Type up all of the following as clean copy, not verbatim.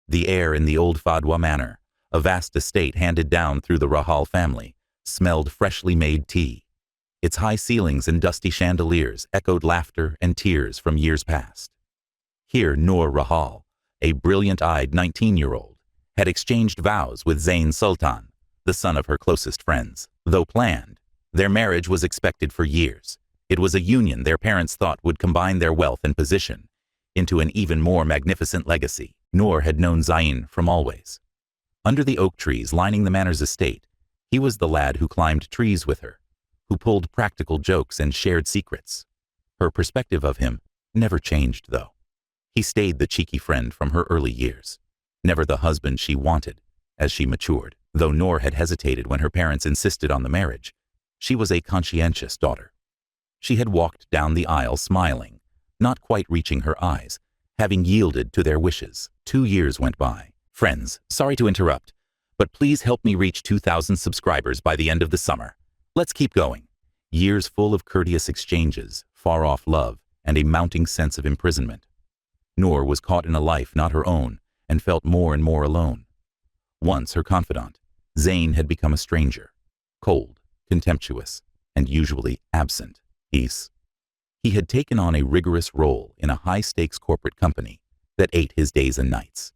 The air in the old Fadwa manor, a vast estate handed down through the Rahal family, smelled freshly made tea. Its high ceilings and dusty chandeliers echoed laughter and tears from years past. Here Noor Rahal, a brilliant-eyed 19-year-old, had exchanged vows with Zain Sultan, the son of her closest friends. Though planned, their marriage was expected for years. It was a union their parents thought would combine their wealth and position into an even more magnificent legacy. Noor had known Zain from always. Under the oak trees lining the manor's estate, he was the lad who climbed trees with her, who pulled practical jokes and shared secrets. Her perspective of him never changed, though. He stayed the cheeky friend from her early years, never the husband she wanted as she matured. Though Noor had hesitated when her parents insisted on the marriage, she was a conscientious daughter. She had walked down the aisle smiling, not quite reaching her eyes, having yielded to their wishes. 2 years went by. Friends, sorry to interrupt, but please help me reach 2,000 subscribers by the end of the summer. Let's keep going. Years full of courteous exchanges, far-off love, and a mounting sense of imprisonment. Noor was caught in a life not her own and felt more and more alone. Once her confidant, Zain had become a stranger, cold, contemptuous, and usually absent. He had taken on a rigorous role in a high-stakes corporate company that ate his days and nights.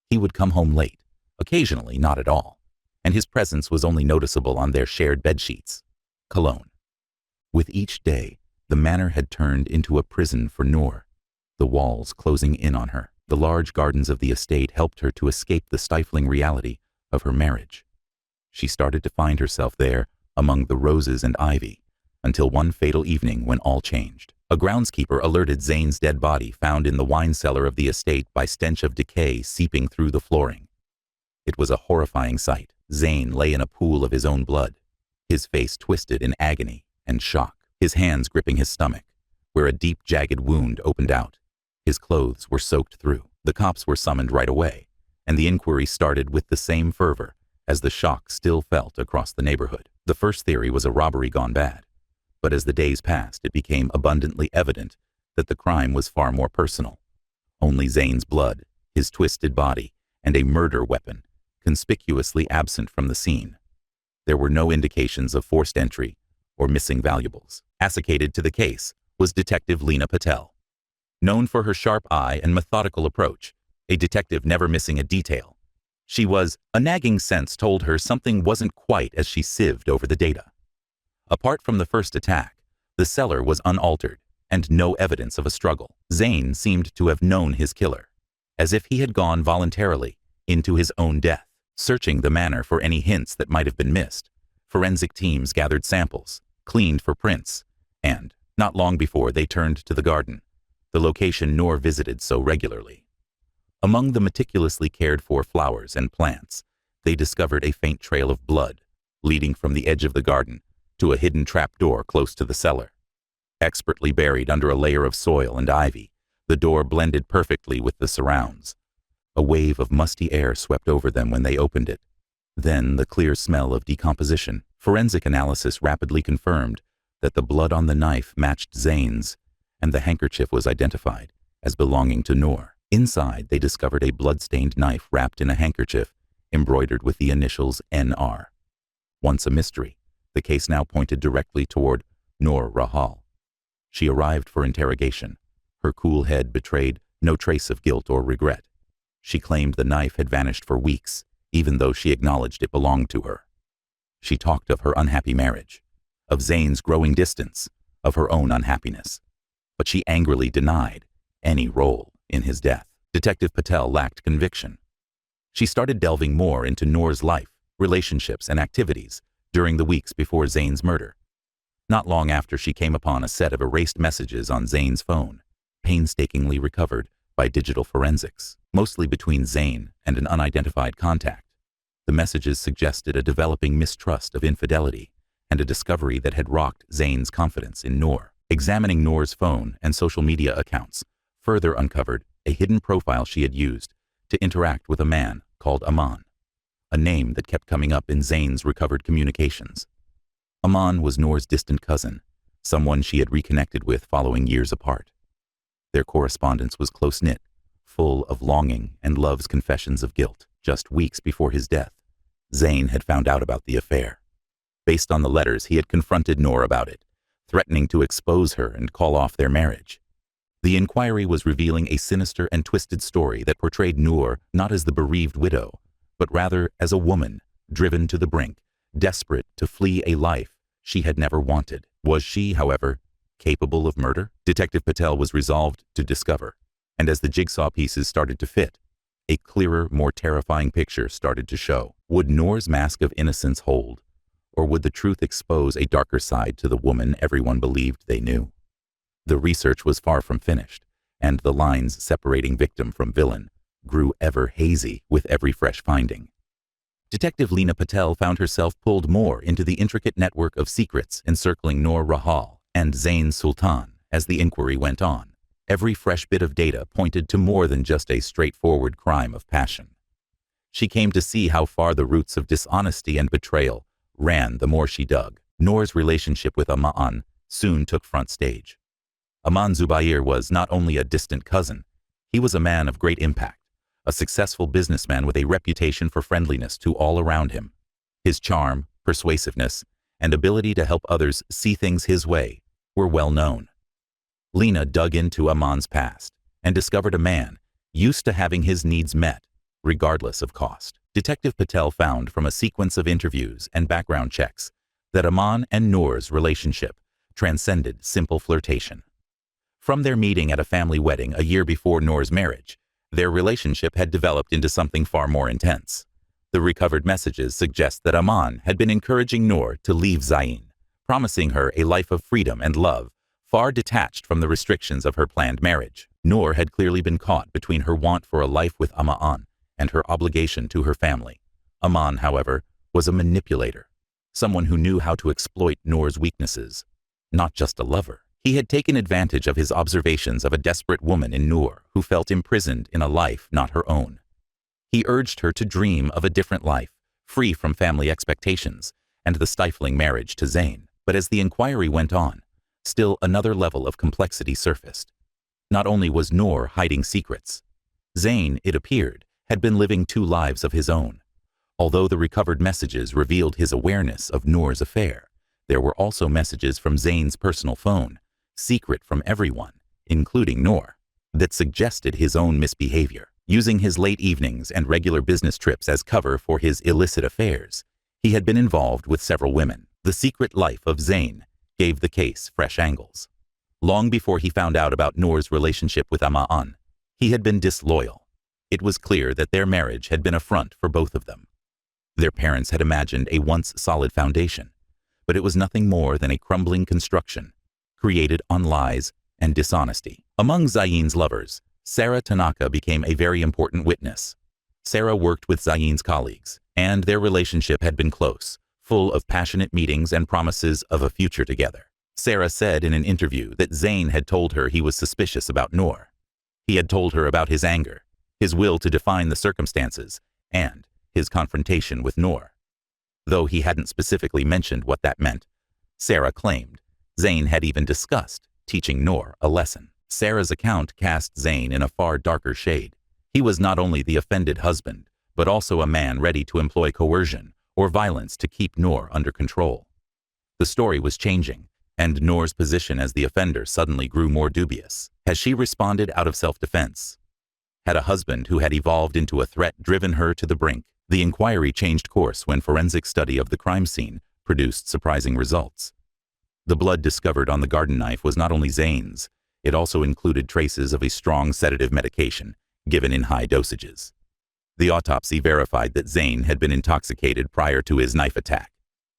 He would come home late, occasionally not at all, and his presence was only noticeable on their shared bedsheets. Cologne. With each day, the manor had turned into a prison for Noor, the walls closing in on her. The large gardens of the estate helped her to escape the stifling reality of her marriage. She started to find herself there among the roses and ivy, until one fatal evening when all changed. A groundskeeper alerted Zain's dead body found in the wine cellar of the estate by stench of decay seeping through the flooring. It was a horrifying sight. Zain lay in a pool of his own blood, his face twisted in agony and shock, his hands gripping his stomach, where a deep, jagged wound opened out. His clothes were soaked through. The cops were summoned right away, and the inquiry started with the same fervor as the shock still felt across the neighborhood. The first theory was a robbery gone bad, but as the days passed, it became abundantly evident that the crime was far more personal. Only Zain's blood, his twisted body, and a murder weapon conspicuously absent from the scene. There were no indications of forced entry or missing valuables. Associated to the case was Detective Lena Patel. Known for her sharp eye and methodical approach, a detective never missing a detail. A nagging sense told her something wasn't quite as she sieved over the data. Apart from the first attack, the cellar was unaltered, and no evidence of a struggle. Zain seemed to have known his killer, as if he had gone voluntarily into his own death. Searching the manor for any hints that might have been missed, forensic teams gathered samples, cleaned for prints, and, not long before, they turned to the garden, the location Noor visited so regularly. Among the meticulously cared-for flowers and plants, they discovered a faint trail of blood, leading from the edge of the garden to a hidden trapdoor close to the cellar. Expertly buried under a layer of soil and ivy, the door blended perfectly with the surrounds. A wave of musty air swept over them when they opened it. Then the clear smell of decomposition. Forensic analysis rapidly confirmed that the blood on the knife matched Zain's, and the handkerchief was identified as belonging to Noor. Inside, they discovered a blood-stained knife wrapped in a handkerchief embroidered with the initials NR. Once a mystery, the case now pointed directly toward Noor Rahal. She arrived for interrogation. Her cool head betrayed no trace of guilt or regret. She claimed the knife had vanished for weeks, even though she acknowledged it belonged to her. She talked of her unhappy marriage, of Zain's growing distance, of her own unhappiness. But she angrily denied any role in his death. Detective Patel lacked conviction. She started delving more into Noor's life, relationships, and activities during the weeks before Zain's murder. Not long after, she came upon a set of erased messages on Zain's phone, painstakingly recovered by digital forensics, mostly between Zain and an unidentified contact. The messages suggested a developing mistrust of infidelity and a discovery that had rocked Zain's confidence in Noor. Examining Noor's phone and social media accounts further uncovered a hidden profile she had used to interact with a man called Aman, a name that kept coming up in Zain's recovered communications. Aman was Noor's distant cousin, someone she had reconnected with following years apart. Their correspondence was close-knit, full of longing and love's confessions of guilt. Just weeks before his death, Zayn had found out about the affair. Based on the letters, he had confronted Noor about it, threatening to expose her and call off their marriage. The inquiry was revealing a sinister and twisted story that portrayed Noor not as the bereaved widow, but rather as a woman driven to the brink, desperate to flee a life she had never wanted. Was she, however, capable of murder? Detective Patel was resolved to discover, and as the jigsaw pieces started to fit, a clearer, more terrifying picture started to show. Would Noor's mask of innocence hold, or would the truth expose a darker side to the woman everyone believed they knew? The research was far from finished, and the lines separating victim from villain grew ever hazy with every fresh finding. Detective Lena Patel found herself pulled more into the intricate network of secrets encircling Noor Rahal and Zayn Sultan as the inquiry went on. Every fresh bit of data pointed to more than just a straightforward crime of passion. She came to see how far the roots of dishonesty and betrayal ran the more she dug. Noor's relationship with Aman soon took front stage. Aman Zubair was not only a distant cousin, he was a man of great impact, a successful businessman with a reputation for friendliness to all around him. His charm, persuasiveness, and ability to help others see things his way were well known. Lena dug into Aman's past and discovered a man used to having his needs met, regardless of cost. Detective Patel found from a sequence of interviews and background checks that Aman and Noor's relationship transcended simple flirtation. From their meeting at a family wedding a year before Noor's marriage, their relationship had developed into something far more intense. The recovered messages suggest that Aman had been encouraging Noor to leave Zayn, promising her a life of freedom and love, far detached from the restrictions of her planned marriage. Noor had clearly been caught between her want for a life with Aman and her obligation to her family. Aman, however, was a manipulator, someone who knew how to exploit Noor's weaknesses, not just a lover. He had taken advantage of his observations of a desperate woman in Noor who felt imprisoned in a life not her own. He urged her to dream of a different life, free from family expectations and the stifling marriage to Zayn. But as the inquiry went on, still another level of complexity surfaced. Not only was Noor hiding secrets, Zayn, it appeared, had been living two lives of his own. Although the recovered messages revealed his awareness of Noor's affair, there were also messages from Zayn's personal phone, secret from everyone, including Noor, that suggested his own misbehavior. Using his late evenings and regular business trips as cover for his illicit affairs, he had been involved with several women. The secret life of Zayn gave the case fresh angles. Long before he found out about Noor's relationship with Aman, he had been disloyal. It was clear that their marriage had been a front for both of them. Their parents had imagined a once solid foundation, but it was nothing more than a crumbling construction, created on lies and dishonesty. Among Zayn's lovers, Sarah Tanaka became a very important witness. Sarah worked with Zayn's colleagues, and their relationship had been close, full of passionate meetings and promises of a future together. Sarah said in an interview that Zayn had told her he was suspicious about Noor. He had told her about his anger, his will to define the circumstances, and his confrontation with Noor. Though he hadn't specifically mentioned what that meant, Sarah claimed Zayn had even discussed teaching Noor a lesson. Sarah's account cast Zayn in a far darker shade. He was not only the offended husband, but also a man ready to employ coercion or violence to keep Noor under control. The story was changing, and Noor's position as the offender suddenly grew more dubious. Has she responded out of self-defense? Had a husband who had evolved into a threat driven her to the brink? The inquiry changed course when forensic study of the crime scene produced surprising results. The blood discovered on the garden knife was not only Zayn's, it also included traces of a strong sedative medication given in high dosages. The autopsy verified that Zayn had been intoxicated prior to his knife attack.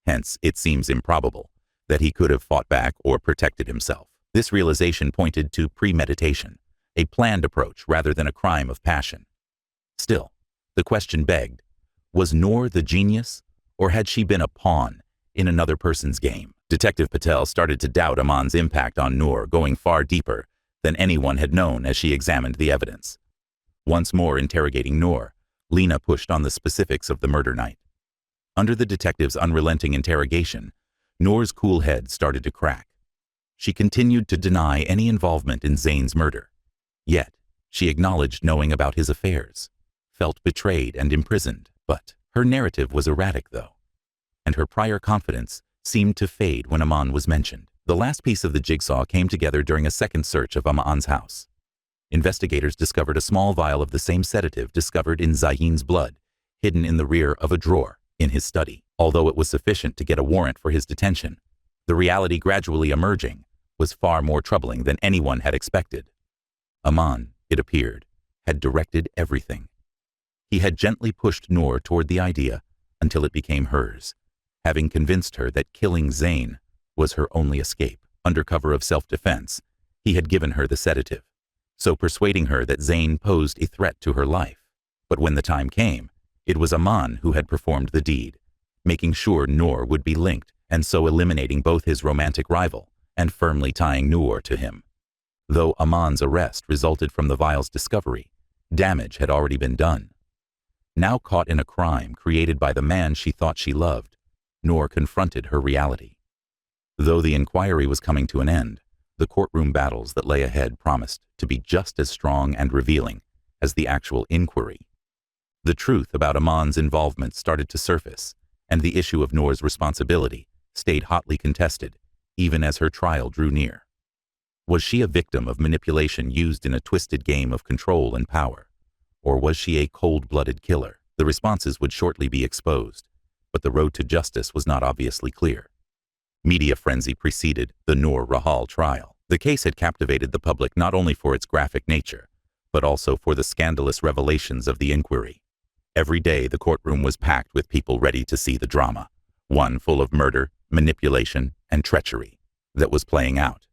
Hence, it seems improbable that he could have fought back or protected himself. This realization pointed to premeditation, a planned approach rather than a crime of passion. Still, the question begged, was Noor the genius, or had she been a pawn in another person's game? Detective Patel started to doubt Aman's impact on Noor, going far deeper than anyone had known as she examined the evidence. Once more interrogating Noor, Lena pushed on the specifics of the murder night. Under the detective's unrelenting interrogation, Noor's cool head started to crack. She continued to deny any involvement in Zayn's murder. Yet, She acknowledged knowing about his affairs, felt betrayed and imprisoned, but her narrative was erratic though, and her prior confidence seemed to fade when Aman was mentioned. The last piece of the jigsaw came together during a second search of Aman's house. Investigators discovered a small vial of the same sedative discovered in Zain's blood, hidden in the rear of a drawer in his study. Although it was sufficient to get a warrant for his detention, the reality gradually emerging was far more troubling than anyone had expected. Aman, it appeared, had directed everything. He had gently pushed Noor toward the idea until it became hers, having convinced her that killing Zain was her only escape. Under cover of self-defense, he had given her the sedative, so persuading her that Zain posed a threat to her life. But when the time came, it was Aman who had performed the deed, making sure Noor would be linked and so eliminating both his romantic rival and firmly tying Noor to him. Though Aman's arrest resulted from the vial's discovery, damage had already been done. Now caught in a crime created by the man she thought she loved, Noor confronted her reality. Though the inquiry was coming to an end, the courtroom battles that lay ahead promised to be just as strong and revealing as the actual inquiry. The truth about Aman's involvement started to surface, and the issue of Noor's responsibility stayed hotly contested, even as her trial drew near. Was she a victim of manipulation used in a twisted game of control and power? Or was she a cold-blooded killer? The responses would shortly be exposed, but the road to justice was not obviously clear. Media frenzy preceded the Noor Rahal trial. The case had captivated the public not only for its graphic nature, but also for the scandalous revelations of the inquiry. Every day the courtroom was packed with people ready to see the drama, one full of murder, manipulation, and treachery that was playing out.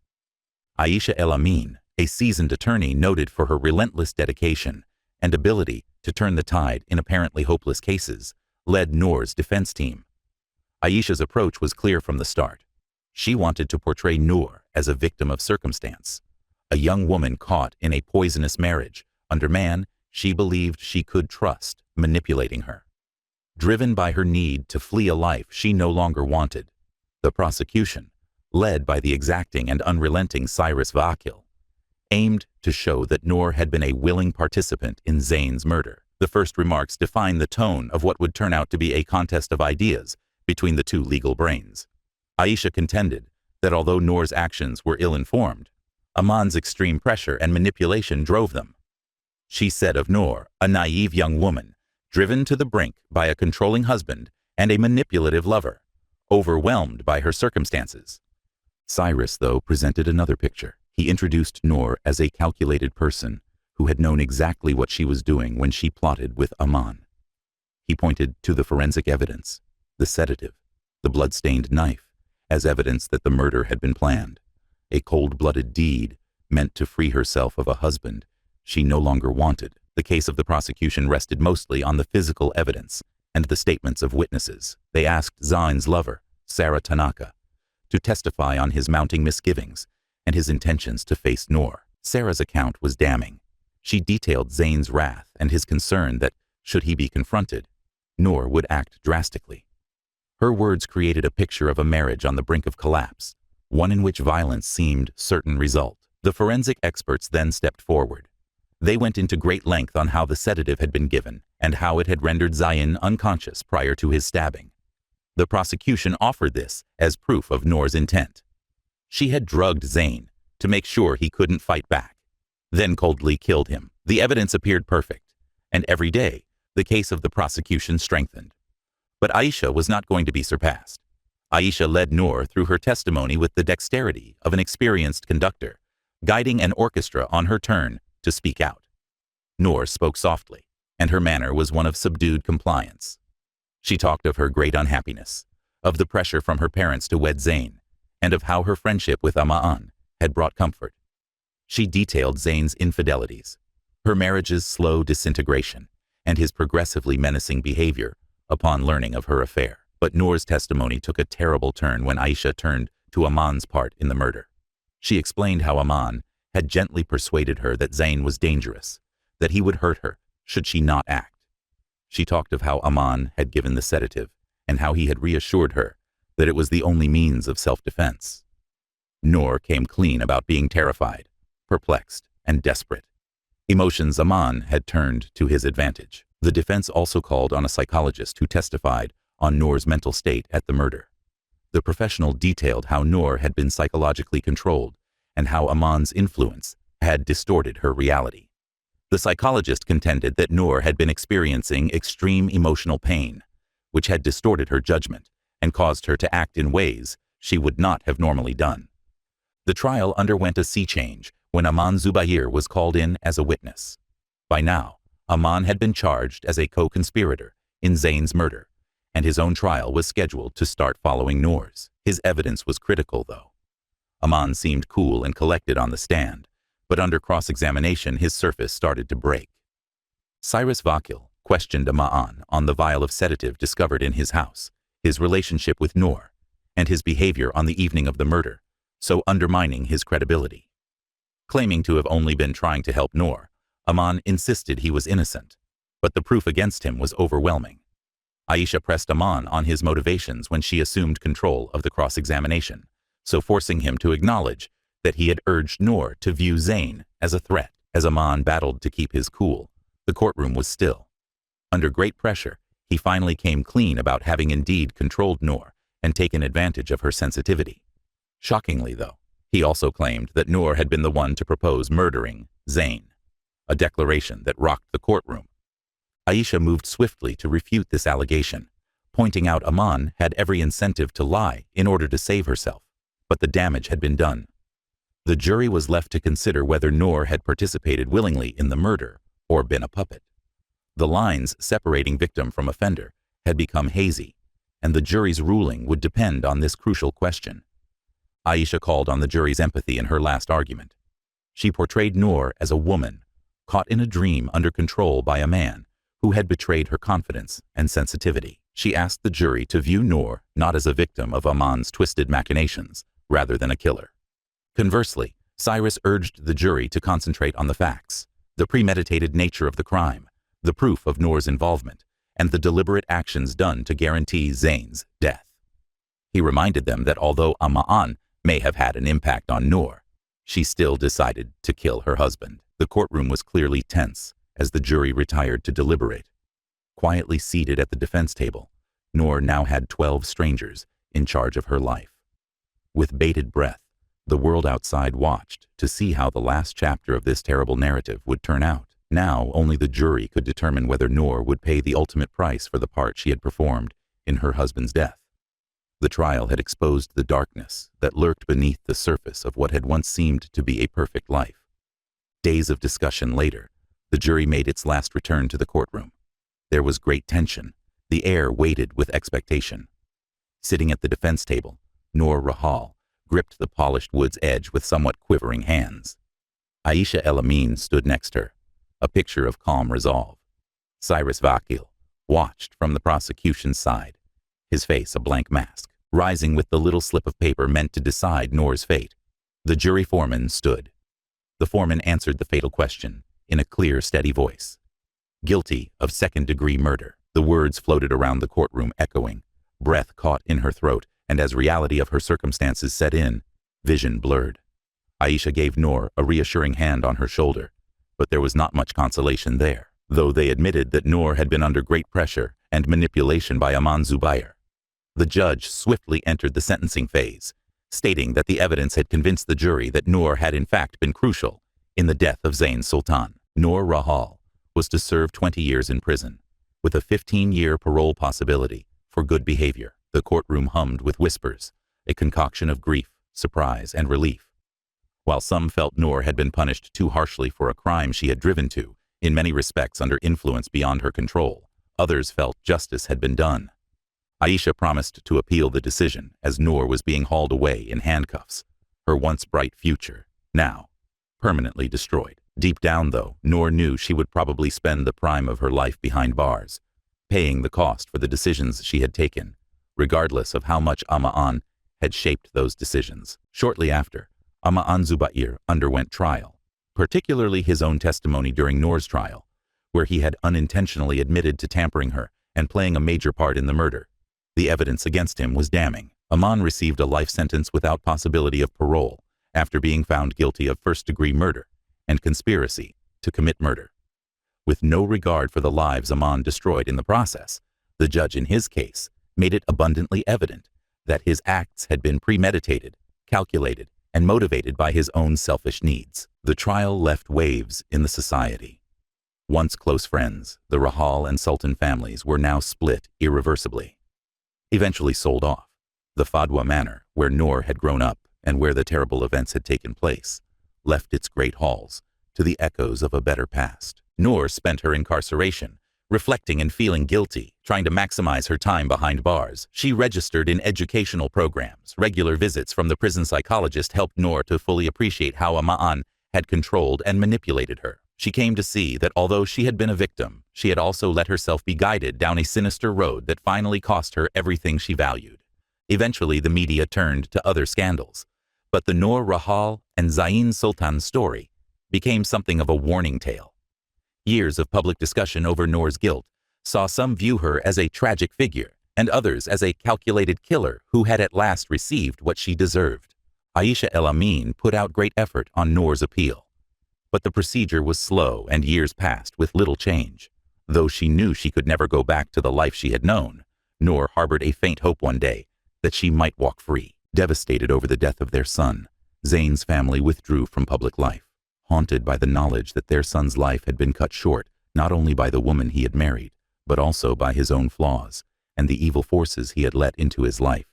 Aisha El Amin, a seasoned attorney noted for her relentless dedication and ability to turn the tide in apparently hopeless cases, led Noor's defense team. Aisha's approach was clear from the start. She wanted to portray Noor as a victim of circumstance, a young woman caught in a poisonous marriage under man she believed she could trust, manipulating her. Driven by her need to flee a life she no longer wanted, the prosecution, led by the exacting and unrelenting Cyrus Vakil, aimed to show that Noor had been a willing participant in Zain's murder. The first remarks define the tone of what would turn out to be a contest of ideas between the two legal brains. Aisha contended that although Noor's actions were ill-informed, Aman's extreme pressure and manipulation drove them. She said of Noor, a naive young woman, driven to the brink by a controlling husband and a manipulative lover, overwhelmed by her circumstances. Cyrus, though, presented another picture. He introduced Noor as a calculated person who had known exactly what she was doing when she plotted with Aman. He pointed to the forensic evidence, the sedative, the blood-stained knife, as evidence that the murder had been planned, a cold-blooded deed meant to free herself of a husband she no longer wanted. The case of the prosecution rested mostly on the physical evidence and the statements of witnesses. They asked Zain's lover, Sarah Tanaka, to testify on his mounting misgivings and his intentions to face Noor. Sarah's account was damning. She detailed Zain's wrath and his concern that, should he be confronted, Noor would act drastically. Her words created a picture of a marriage on the brink of collapse, one in which violence seemed certain result. The forensic experts then stepped forward. They went into great length on how the sedative had been given and how it had rendered Zain unconscious prior to his stabbing. The prosecution offered this as proof of Noor's intent. She had drugged Zain to make sure he couldn't fight back, then coldly killed him. The evidence appeared perfect, and every day the case of the prosecution strengthened. But Aisha was not going to be surpassed. Aisha led Noor through her testimony with the dexterity of an experienced conductor, guiding an orchestra on her turn to speak out. Noor spoke softly, and her manner was one of subdued compliance. She talked of her great unhappiness, of the pressure from her parents to wed Zain, and of how her friendship with Aman had brought comfort. She detailed Zain's infidelities, her marriage's slow disintegration, and his progressively menacing behavior upon learning of her affair. But Noor's testimony took a terrible turn when Aisha turned to Aman's part in the murder. She explained how Aman had gently persuaded her that Zain was dangerous, that he would hurt her should she not act. She talked of how Aman had given the sedative and how he had reassured her that it was the only means of self-defense. Noor came clean about being terrified, perplexed, and desperate. Emotions Aman had turned to his advantage. The defense also called on a psychologist who testified on Noor's mental state at the murder. The professional detailed how Noor had been psychologically controlled and how Aman's influence had distorted her reality. The psychologist contended that Noor had been experiencing extreme emotional pain, which had distorted her judgment and caused her to act in ways she would not have normally done. The trial underwent a sea change when Aman Zubair was called in as a witness. By now, Aman had been charged as a co-conspirator in Zain's murder, and his own trial was scheduled to start following Noor's. His evidence was critical, though. Aman seemed cool and collected on the stand, but under cross-examination his surface started to break. Cyrus Vakil questioned Aman on the vial of sedative discovered in his house, his relationship with Noor, and his behavior on the evening of the murder, so undermining his credibility. Claiming to have only been trying to help Noor, Aman insisted he was innocent, but the proof against him was overwhelming. Aisha pressed Aman on his motivations when she assumed control of the cross-examination, so forcing him to acknowledge that he had urged Noor to view Zain as a threat. As Aman battled to keep his cool, the courtroom was still. Under great pressure, he finally came clean about having indeed controlled Noor and taken advantage of her sensitivity. Shockingly, though, he also claimed that Noor had been the one to propose murdering Zain, a declaration that rocked the courtroom. Aisha moved swiftly to refute this allegation, pointing out Aman had every incentive to lie in order to save herself, but the damage had been done. The jury was left to consider whether Noor had participated willingly in the murder or been a puppet. The lines separating victim from offender had become hazy, and the jury's ruling would depend on this crucial question. Aisha called on the jury's empathy in her last argument. She portrayed Noor as a woman, caught in a dream under control by a man who had betrayed her confidence and sensitivity. She asked the jury to view Noor not as a victim of Aman's twisted machinations, rather than a killer. Conversely, Cyrus urged the jury to concentrate on the facts, the premeditated nature of the crime, the proof of Noor's involvement, and the deliberate actions done to guarantee Zain's death. He reminded them that although Aman may have had an impact on Noor, she still decided to kill her husband. The courtroom was clearly tense as the jury retired to deliberate. Quietly seated at the defense table, Noor now had 12 strangers in charge of her life. With bated breath, the world outside watched to see how the last chapter of this terrible narrative would turn out. Now only the jury could determine whether Noor would pay the ultimate price for the part she had performed in her husband's death. The trial had exposed the darkness that lurked beneath the surface of what had once seemed to be a perfect life. Days of discussion later, the jury made its last return to the courtroom. There was great tension. The air weighted with expectation. Sitting at the defense table, Noor Rahal gripped the polished wood's edge with somewhat quivering hands. Aisha El Amin stood next her, a picture of calm resolve. Cyrus Vakil watched from the prosecution's side, his face a blank mask, rising with the little slip of paper meant to decide Noor's fate. The jury foreman stood. The foreman answered the fatal question in a clear, steady voice. Guilty of second-degree murder. The words floated around the courtroom, echoing. Breath caught in her throat, and as reality of her circumstances set in, vision blurred. Aisha gave Noor a reassuring hand on her shoulder, but there was not much consolation there, though they admitted that Noor had been under great pressure and manipulation by Aman Zubair. The judge swiftly entered the sentencing phase, stating that the evidence had convinced the jury that Noor had in fact been crucial in the death of Zain Sultan. Noor Rahal was to serve 20 years in prison, with a 15-year parole possibility for good behavior. The courtroom hummed with whispers, a concoction of grief, surprise, and relief. While some felt Noor had been punished too harshly for a crime she had driven to, in many respects under influence beyond her control, others felt justice had been done. Aisha promised to appeal the decision as Noor was being hauled away in handcuffs, her once bright future, now permanently destroyed. Deep down, though, Noor knew she would probably spend the prime of her life behind bars, paying the cost for the decisions she had taken, regardless of how much Aman had shaped those decisions. Shortly after, Aman Zubair underwent trial, particularly his own testimony during Noor's trial, where he had unintentionally admitted to tampering her and playing a major part in the murder. The evidence against him was damning. Aman received a life sentence without possibility of parole after being found guilty of first-degree murder and conspiracy to commit murder. With no regard for the lives Aman destroyed in the process, the judge in his case made it abundantly evident that his acts had been premeditated, calculated, and motivated by his own selfish needs. The trial left waves in the society. Once close friends, the Rahal and Sultan families were now split irreversibly. Eventually sold off, the Fadwa manor, where Noor had grown up and where the terrible events had taken place, left its great halls to the echoes of a better past. Noor spent her incarceration, reflecting and feeling guilty, trying to maximize her time behind bars. She registered in educational programs. Regular visits from the prison psychologist helped Noor to fully appreciate how Aman had controlled and manipulated her. She came to see that although she had been a victim, she had also let herself be guided down a sinister road that finally cost her everything she valued. Eventually, the media turned to other scandals, but the Noor Rahal and Zain Sultan story became something of a warning tale. Years of public discussion over Noor's guilt saw some view her as a tragic figure and others as a calculated killer who had at last received what she deserved. Aisha El Amin put out great effort on Noor's appeal, but the procedure was slow and years passed with little change. Though she knew she could never go back to the life she had known, Noor harbored a faint hope one day that she might walk free. Devastated over the death of their son, Zain's family withdrew from public life, haunted by the knowledge that their son's life had been cut short not only by the woman he had married, but also by his own flaws and the evil forces he had let into his life.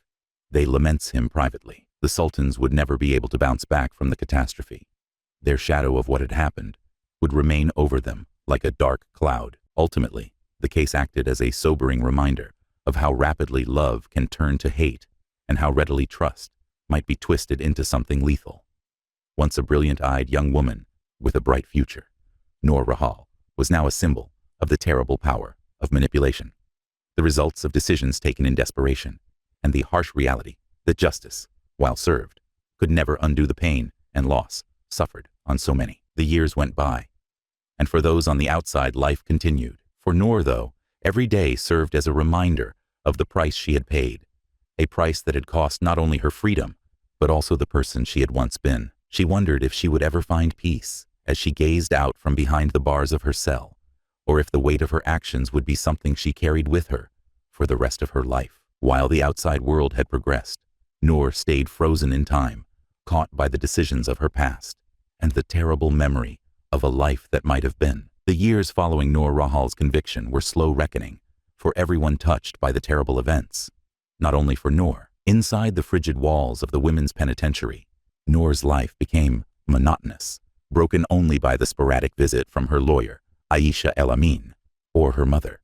They laments him privately. The sultans would never be able to bounce back from the catastrophe. Their shadow of what had happened would remain over them like a dark cloud. Ultimately, the case acted as a sobering reminder of how rapidly love can turn to hate and how readily trust might be twisted into something lethal. Once a brilliant-eyed young woman with a bright future, Noor Rahal was now a symbol of the terrible power of manipulation, the results of decisions taken in desperation, and the harsh reality that justice, while served, could never undo the pain and loss suffered on so many. The years went by, and for those on the outside, life continued. For Noor, though, every day served as a reminder of the price she had paid, a price that had cost not only her freedom, but also the person she had once been. She wondered if she would ever find peace as she gazed out from behind the bars of her cell, or if the weight of her actions would be something she carried with her for the rest of her life. While the outside world had progressed, Noor stayed frozen in time, caught by the decisions of her past and the terrible memory of a life that might have been. The years following Noor Rahal's conviction were slow reckoning for everyone touched by the terrible events. Not only for Noor. Inside the frigid walls of the women's penitentiary, Noor's life became monotonous, broken only by the sporadic visit from her lawyer, Aisha El Amin, or her mother,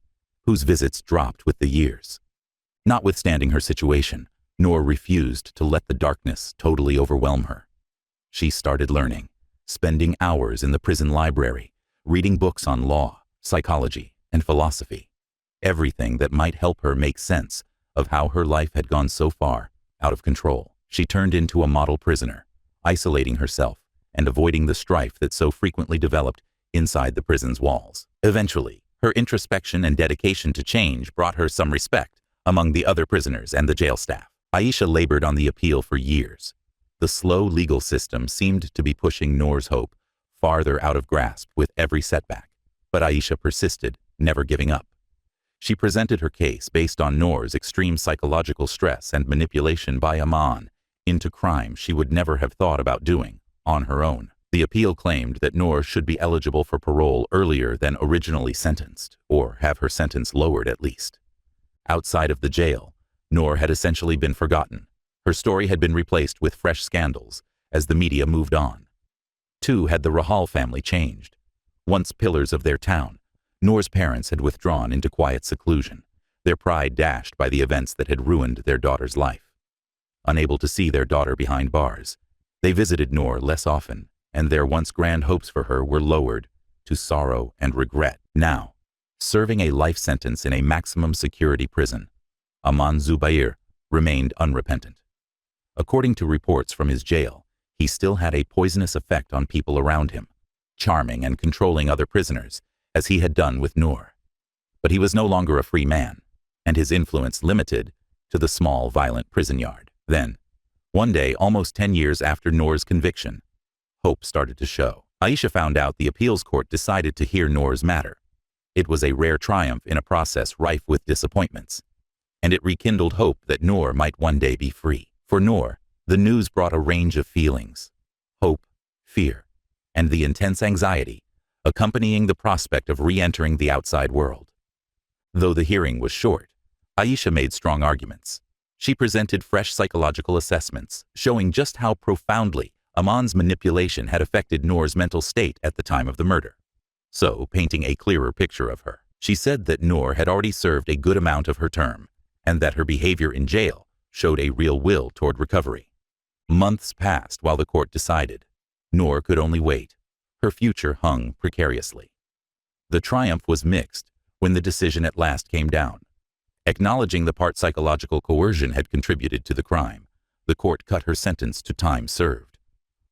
whose visits dropped with the years. Notwithstanding her situation, Noor refused to let the darkness totally overwhelm her. She started learning, spending hours in the prison library, reading books on law, psychology, and philosophy, everything that might help her make sense of how her life had gone so far out of control. She turned into a model prisoner, isolating herself and avoiding the strife that so frequently developed inside the prison's walls. Eventually, her introspection and dedication to change brought her some respect among the other prisoners and the jail staff. Aisha labored on the appeal for years. The slow legal system seemed to be pushing Noor's hope farther out of grasp with every setback, but Aisha persisted, never giving up. She presented her case based on Noor's extreme psychological stress and manipulation by Aman into crimes she would never have thought about doing on her own. The appeal claimed that Noor should be eligible for parole earlier than originally sentenced, or have her sentence lowered at least. Outside of the jail, Noor had essentially been forgotten. Her story had been replaced with fresh scandals as the media moved on. Too had the Rahal family changed. Once pillars of their town, Noor's parents had withdrawn into quiet seclusion, their pride dashed by the events that had ruined their daughter's life. Unable to see their daughter behind bars, they visited Noor less often, and their once grand hopes for her were lowered to sorrow and regret. Now, serving a life sentence in a maximum security prison, Aman Zubair remained unrepentant. According to reports from his jail, he still had a poisonous effect on people around him, charming and controlling other prisoners, as he had done with Noor. But he was no longer a free man, and his influence limited to the small, violent prison yard. Then, one day, almost 10 years after Noor's conviction, hope started to show. Aisha found out the appeals court decided to hear Noor's matter. It was a rare triumph in a process rife with disappointments, and it rekindled hope that Noor might one day be free. For Noor, the news brought a range of feelings: hope, fear, and the intense anxiety accompanying the prospect of re-entering the outside world. Though the hearing was short, Aisha made strong arguments. She presented fresh psychological assessments showing just how profoundly Aman's manipulation had affected Noor's mental state at the time of the murder. So, painting a clearer picture of her, she said that Noor had already served a good amount of her term, and that her behavior in jail showed a real will toward recovery. Months passed while the court decided. Noor could only wait. Her future hung precariously. The triumph was mixed when the decision at last came down. Acknowledging the part psychological coercion had contributed to the crime, the court cut her sentence to time served.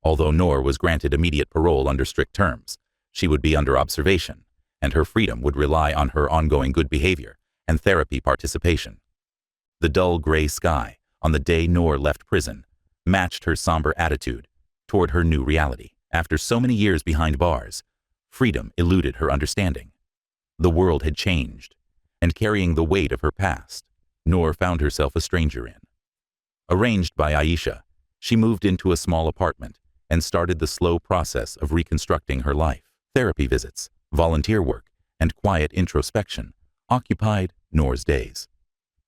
Although Noor was granted immediate parole under strict terms, she would be under observation, and her freedom would rely on her ongoing good behavior and therapy participation. The dull gray sky on the day Noor left prison matched her somber attitude toward her new reality. After so many years behind bars, freedom eluded her understanding. The world had changed, and carrying the weight of her past, Noor found herself a stranger in. Arranged by Aisha, she moved into a small apartment and started the slow process of reconstructing her life. Therapy visits, volunteer work, and quiet introspection occupied Noor's days.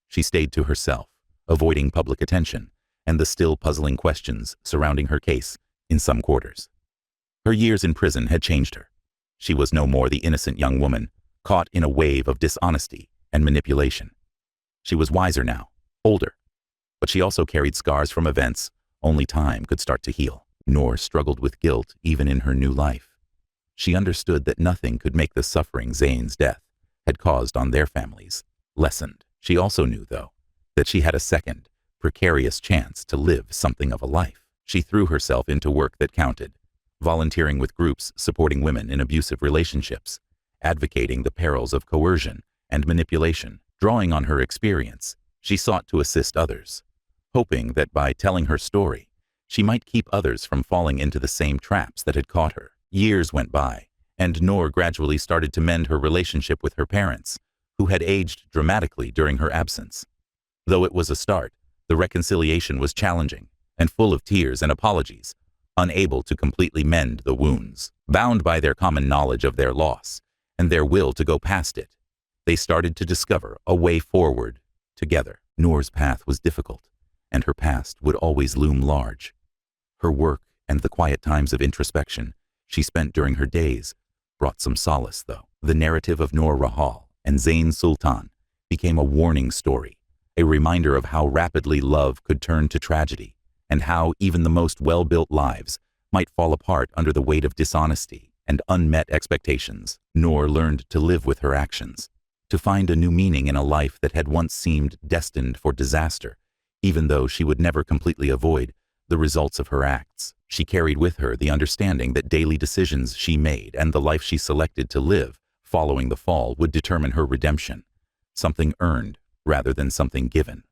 She stayed to herself, avoiding public attention and the still puzzling questions surrounding her case in some quarters. Her years in prison had changed her. She was no more the innocent young woman caught in a wave of dishonesty and manipulation. She was wiser now, older, but she also carried scars from events only time could start to heal. Noor struggled with guilt even in her new life. She understood that nothing could make the suffering Zain's death had caused on their families lessened. She also knew, though, that she had a second, precarious chance to live something of a life. She threw herself into work that counted, volunteering with groups supporting women in abusive relationships, advocating the perils of coercion and manipulation. Drawing on her experience, she sought to assist others, hoping that by telling her story, she might keep others from falling into the same traps that had caught her. Years went by, and Noor gradually started to mend her relationship with her parents, who had aged dramatically during her absence. Though it was a start, the reconciliation was challenging and full of tears and apologies, unable to completely mend the wounds. Bound by their common knowledge of their loss and their will to go past it, they started to discover a way forward together. Noor's path was difficult, and her past would always loom large. Her work and the quiet times of introspection she spent during her days brought some solace, though. The narrative of Noor Rahal and Zain Sultan became a warning story, a reminder of how rapidly love could turn to tragedy, and how even the most well-built lives might fall apart under the weight of dishonesty and unmet expectations. Noor learned to live with her actions, to find a new meaning in a life that had once seemed destined for disaster, even though she would never completely avoid the results of her acts. She carried with her the understanding that daily decisions she made and the life she selected to live following the fall would determine her redemption, something earned rather than something given.